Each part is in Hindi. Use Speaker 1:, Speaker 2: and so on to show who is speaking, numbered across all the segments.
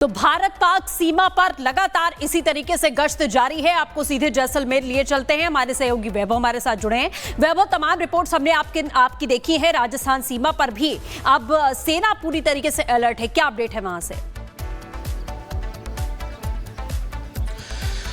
Speaker 1: तो भारत पाक सीमा पर लगातार इसी तरीके से गश्त जारी है। आपको सीधे जैसलमेर लिए चलते हैं। हमारे सहयोगी वैभव हमारे साथ जुड़े हैं। वैभव, तमाम रिपोर्ट्स हमने आपकी देखी है। राजस्थान सीमा पर भी अब सेना पूरी तरीके से अलर्ट है। क्या अपडेट है वहां से?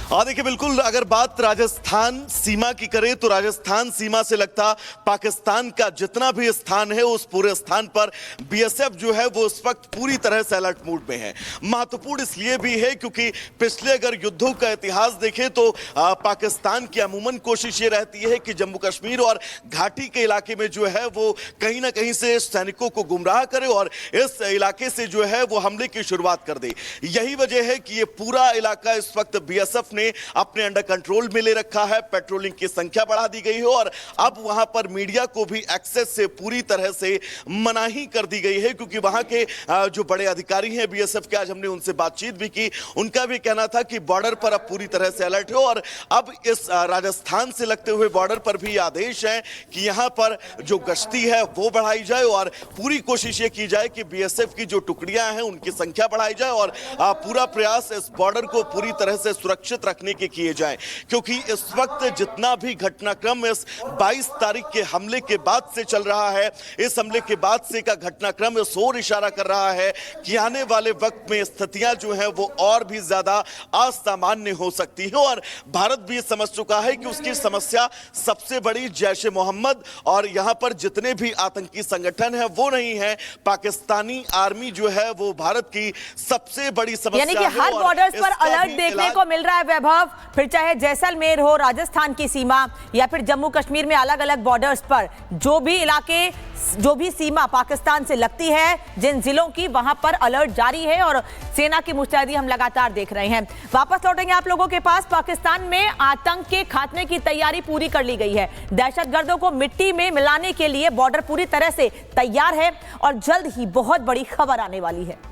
Speaker 2: देखिए, बिल्कुल अगर बात राजस्थान सीमा की करें तो राजस्थान सीमा से लगता पाकिस्तान का जितना भी स्थान है उस पूरे स्थान पर बीएसएफ जो है वो इस वक्त पूरी तरह से अलर्ट मोड में है। महत्वपूर्ण इसलिए भी है क्योंकि पिछले अगर युद्धों का इतिहास देखें तो पाकिस्तान की अमूमन कोशिश ये रहती है कि जम्मू कश्मीर और घाटी के इलाके में जो है वो कहीं ना कहीं से सैनिकों को गुमराह करे और इस इलाके से जो है वो हमले की शुरुआत कर दे। यही वजह है कि ये पूरा इलाका इस वक्त बीएसएफ ने अपने अंडर कंट्रोल में ले रखा है। पेट्रोलिंग की संख्या बढ़ा दी गई है और अब वहां पर मीडिया को भी एक्सेस से पूरी तरह से मनाही कर दी गई है, क्योंकि वहां के जो बड़े अधिकारी हैं बीएसएफ के, आज हमने उनसे बातचीत भी की, उनका भी कहना था कि बॉर्डर पर अब पूरी तरह से अलर्ट है और अब इस राजस्थान से लगते हुए बॉर्डर पर भी आदेश है कि यहां पर जो गश्ती है वो बढ़ाई जाए और पूरी कोशिश ये की जाए कि बीएसएफ की जो टुकड़ियां हैं उनकी संख्या बढ़ाई जाए और पूरा प्रयास इस बॉर्डर को पूरी तरह से सुरक्षित रखने के किए जाएं, क्योंकि इस वक्त जितना भी घटनाक्रम इस 22 तारीख के हमले के बाद से चल रहा है, इस हमले के बाद से का घटनाक्रम इस ओर इशारा कर रहा है कि आने वाले वक्त में स्थितियां जो हैं वो और भी ज्यादा असामान्य हो सकती हैं और भारत भी समझ चुका है कि उसकी समस्या सबसे बड़ी जैश ए मोहम्मद और यहां पर जितने भी आतंकी संगठन हैं वो नहीं है, पाकिस्तानी आर्मी जो है वो भारत की सबसे बड़ी समस्या है।
Speaker 3: यानी कि हर बॉर्डर्स पर अलर्ट देखने को मिल रहा है वैभव, फिर चाहे जैसलमेर हो, राजस्थान की सीमा या फिर जम्मू कश्मीर में अलग अलग बॉर्डर्स पर जो भी इलाके, जो भी सीमा पाकिस्तान से लगती है, जिन जिलों की, वहां पर अलर्ट जारी है और सेना की मुस्तैदी हम लगातार देख रहे हैं। वापस लौटेंगे आप लोगों के पास। पाकिस्तान में आतंक के खात्मे की तैयारी पूरी कर ली गई है। दहशतगर्दों को मिट्टी में मिलाने के लिए बॉर्डर पूरी तरह से तैयार है और जल्द ही बहुत बड़ी खबर आने वाली है।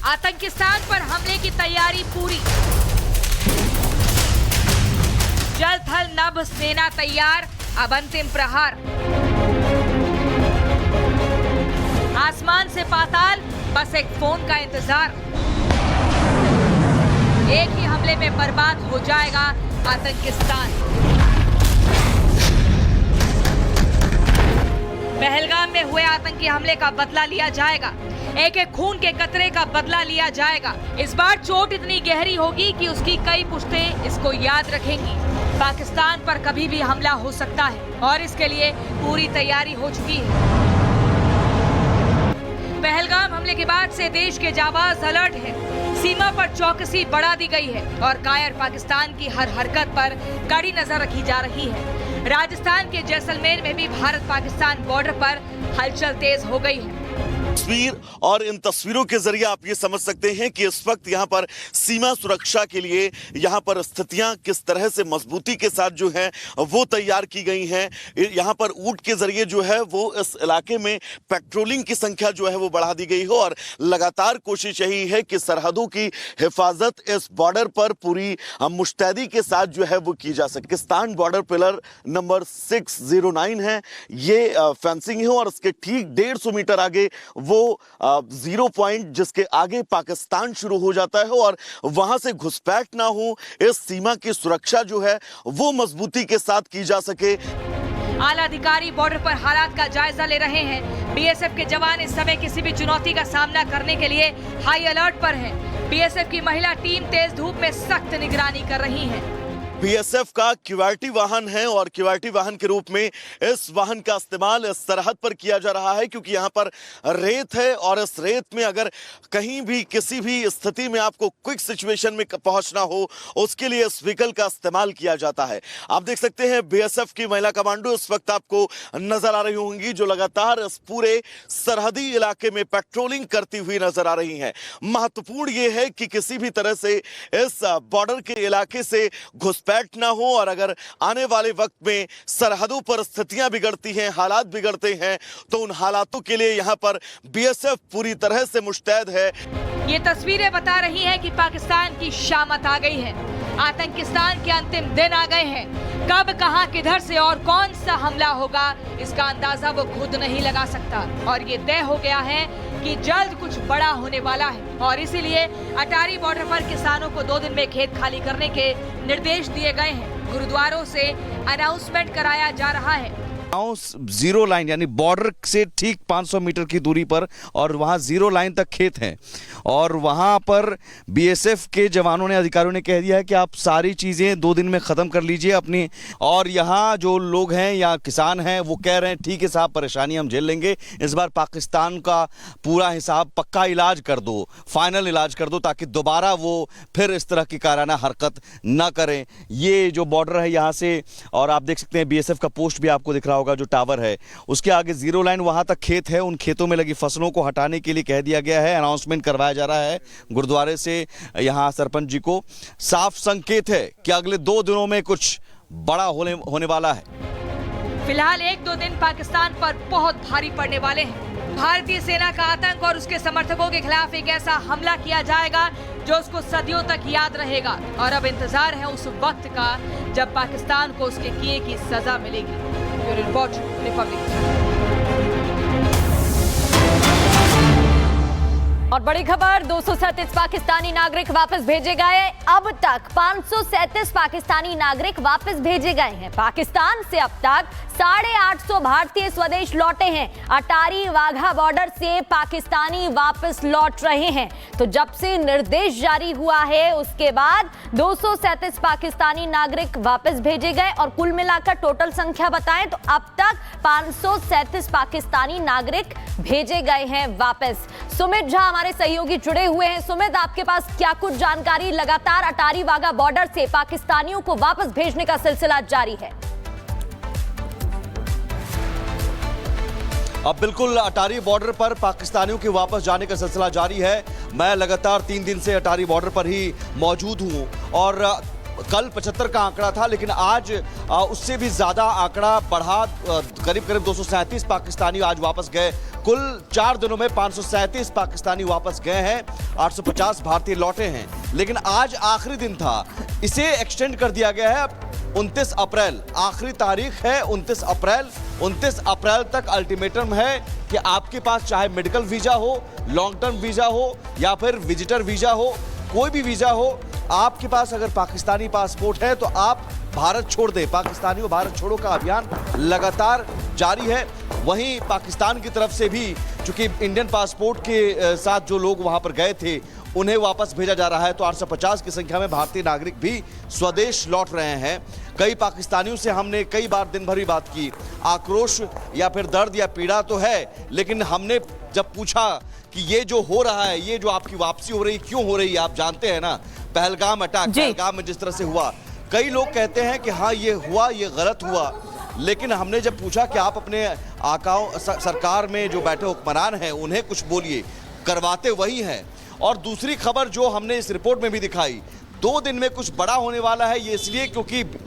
Speaker 4: आतंकी स्थान पर हमले की तैयारी पूरी। जल थल नभ सेना तैयार, अब अंतिम प्रहार। आसमान से पाताल, बस एक फोन का इंतजार। एक ही हमले में बर्बाद हो जाएगा आतंकिस्तान। पहलगाम में हुए आतंकी हमले का बदला लिया जाएगा। एक एक खून के कतरे का बदला लिया जाएगा। इस बार चोट इतनी गहरी होगी कि उसकी कई पुश्तें इसको याद रखेंगी। पाकिस्तान पर कभी भी हमला हो सकता है और इसके लिए पूरी तैयारी हो चुकी है। पहलगाम हमले के बाद से देश के जाबाज अलर्ट है। सीमा पर चौकसी बढ़ा दी गई है और कायर पाकिस्तान की हर हरकत पर कड़ी नजर रखी जा रही है। राजस्थान के जैसलमेर में भी भारत पाकिस्तान बॉर्डर पर हलचल तेज हो गई है।
Speaker 2: तस्वीर और इन तस्वीरों के जरिए आप ये समझ सकते हैं कि इस वक्त यहाँ पर सीमा सुरक्षा के लिए यहाँ पर स्थितियां किस तरह से मजबूती के साथ जो है वो तैयार की गई हैं। यहाँ पर ऊंट के जरिए जो है वो इस इलाके में पेट्रोलिंग की संख्या जो है वो बढ़ा दी गई हो और लगातार कोशिश यही है कि सरहदों की हिफाजत इस बॉर्डर पर पूरी मुस्तैदी के साथ जो है वो की जा सके। पाकिस्तान बॉर्डर पिलर नंबर 609 है, ये फेंसिंग है और इसके ठीक 150 मीटर आगे वो 0 पॉइंट जिसके आगे पाकिस्तान शुरू हो जाता है और वहां से घुसपैठ ना हो, इस सीमा की सुरक्षा जो है वो मजबूती के साथ की जा सके।
Speaker 4: आला अधिकारी बॉर्डर पर हालात का जायजा ले रहे हैं। बीएसएफ के जवान इस समय किसी भी चुनौती का सामना करने के लिए हाई अलर्ट पर हैं। बीएसएफ की महिला टीम तेज धूप में सख्त निगरानी कर रही है।
Speaker 2: बीएसएफ का क्यूआरटी वाहन है और क्यूआरटी वाहन के रूप में इस वाहन का इस्तेमाल इस सरहद पर किया जा रहा है, क्योंकि यहाँ पर रेत है और इस रेत में अगर कहीं भी किसी भी स्थिति में आपको क्विक सिचुएशन में पहुंचना हो, उसके लिए इस व्हीकल का इस्तेमाल किया जाता है। आप देख सकते हैं बीएसएफ की महिला कमांडो इस वक्त आपको नजर आ रही होंगी, जो लगातार इस पूरे सरहदी इलाके में पेट्रोलिंग करती हुई नजर आ रही हैं। महत्वपूर्ण ये है कि किसी भी तरह से इस बॉर्डर के इलाके से घुसपैठ ना हो और अगर आने वाले वक्त में सरहदों पर स्थितियां बिगड़ती हैं, हालात बिगड़ते हैं, तो उन हालातों के लिए यहां पर बीएसएफ पूरी तरह से मुस्तैद है।
Speaker 4: ये तस्वीरें बता रही हैं कि पाकिस्तान की शामत आ गई है। आतंकिस्तान के अंतिम दिन आ गए हैं। कब, कहां, किधर से और कौन सा हमला होगा, इसका अंदाजा वो खुद नहीं लगा सकता। और ये तय हो गया है कि जल्द कुछ बड़ा होने वाला है और इसीलिए अटारी बॉर्डर पर किसानों को 2 दिन में खेत खाली करने के निर्देश दिए गए हैं। गुरुद्वारों से अनाउंसमेंट कराया जा रहा है।
Speaker 5: जीरो लाइन यानी बॉर्डर से ठीक 500 मीटर की दूरी पर और वहां जीरो लाइन तक खेत हैं और वहां पर बीएसएफ के जवानों ने, अधिकारियों ने कह दिया है कि आप सारी चीज़ें 2 दिन में ख़त्म कर लीजिए अपनी। और यहाँ जो लोग हैं या किसान हैं वो कह रहे हैं ठीक है साहब, परेशानी हम झेल लेंगे, इस बार पाकिस्तान का पूरा हिसाब, पक्का इलाज कर दो, फाइनल इलाज कर दो ताकि दोबारा वो फिर इस तरह की काराना हरकत ना करें। ये जो बॉर्डर है यहाँ से, और आप देख सकते हैं बीएसएफ का पोस्ट भी आपको दिख रहा होगा, जो टावर है उसके आगे जीरो लाइन, वहां तक खेत है। उन खेतों में लगी फसलों को हटाने के लिए कह दिया गया है, अनाउंसमेंट करवाया जा रहा है गुरुद्वारे से। यहां सरपंच जी को साफ संकेत है कि अगले 2 दिनों में कुछ बड़ा होने वाला है।
Speaker 4: फिलहाल 1-2 दिन पाकिस्तान पर बहुत भारी पड़ने वाले हैं। भारतीय सेना का आतंक और उसके समर्थकों के खिलाफ एक ऐसा हमला किया जाएगा जो उसको सदियों तक याद रहेगा। और अब इंतजार है उस वक्त का जब पाकिस्तान को उसके किए की सजा मिलेगी। Bureau report, Republic.
Speaker 6: और बड़ी खबर, 237 पाकिस्तानी नागरिक वापस भेजे गए। अब तक 537 पाकिस्तानी नागरिक वापस भेजे गए हैं। पाकिस्तान से अब तक 850 भारतीय स्वदेश लौटे हैं। अटारी वाघा बॉर्डर से पाकिस्तानी वापस लौट रहे हैं। तो जब से निर्देश जारी हुआ है उसके बाद 237 पाकिस्तानी नागरिक वापस भेजे गए और कुल मिलाकर टोटल संख्या बताएं तो अब तक 537 पाकिस्तानी नागरिक भेजे गए हैं वापस। सुमित झा हमारे सहयोगी जुड़े हुए हैं। सुमित, आपके पास क्या कुछ जानकारी? लगातार अटारी वाघा बॉर्डर से पाकिस्तानियों को वापस भेजने का सिलसिला जारी है।
Speaker 5: अब बिल्कुल अटारी बॉर्डर पर पाकिस्तानियों के वापस जाने का सिलसिला जारी है। मैं लगातार 3 दिन से अटारी बॉर्डर पर ही मौजूद हूं और कल 75 का आंकड़ा था, लेकिन आज उससे भी ज्यादा आंकड़ा बढ़ा, करीब 237 पाकिस्तानी आज वापस गए। कुल 4 दिनों में 537 पाकिस्तानी वापस गए हैं, 850 भारतीय लौटे हैं। लेकिन आज आखिरी दिन था, इसे एक्सटेंड कर दिया गया है। 29 अप्रैल आखिरी तारीख है, 29 अप्रैल। 29 अप्रैल तक अल्टीमेटम है कि आपके पास चाहे मेडिकल वीजा हो, लॉन्ग टर्म वीजा हो या फिर विजिटर वीजा हो, कोई भी वीजा हो, आपके पास अगर पाकिस्तानी पासपोर्ट है तो आप भारत छोड़ दें। पाकिस्तानियों भारत छोड़ो का अभियान लगातार जारी है। वहीं पाकिस्तान की तरफ से भी चूंकि इंडियन पासपोर्ट के साथ जो लोग वहां पर गए थे उन्हें वापस भेजा जा रहा है, तो 850 की संख्या में भारतीय नागरिक भी स्वदेश लौट रहे हैं। कई पाकिस्तानियों से हमने कई बार दिन भर भी बात की। आक्रोश या फिर दर्द या पीड़ा तो है, लेकिन हमने जब पूछा कि ये जो हो रहा है, ये जो आपकी वापसी हो रही, क्यों हो रही है? आप जानते हैं ना, पहलगाम अटैक, पहलगाम में जिस तरह से हुआ, कई लोग कहते हैं कि हाँ ये हुआ, ये गलत हुआ। लेकिन हमने जब पूछा कि आप अपने आकाओं, सरकार में जो बैठे हुक्मरान हैं उन्हें कुछ बोलिए, करवाते वही हैं। और दूसरी खबर जो हमने इस रिपोर्ट में भी दिखाई, 2 दिन में कुछ बड़ा होने वाला है। ये इसलिए क्योंकि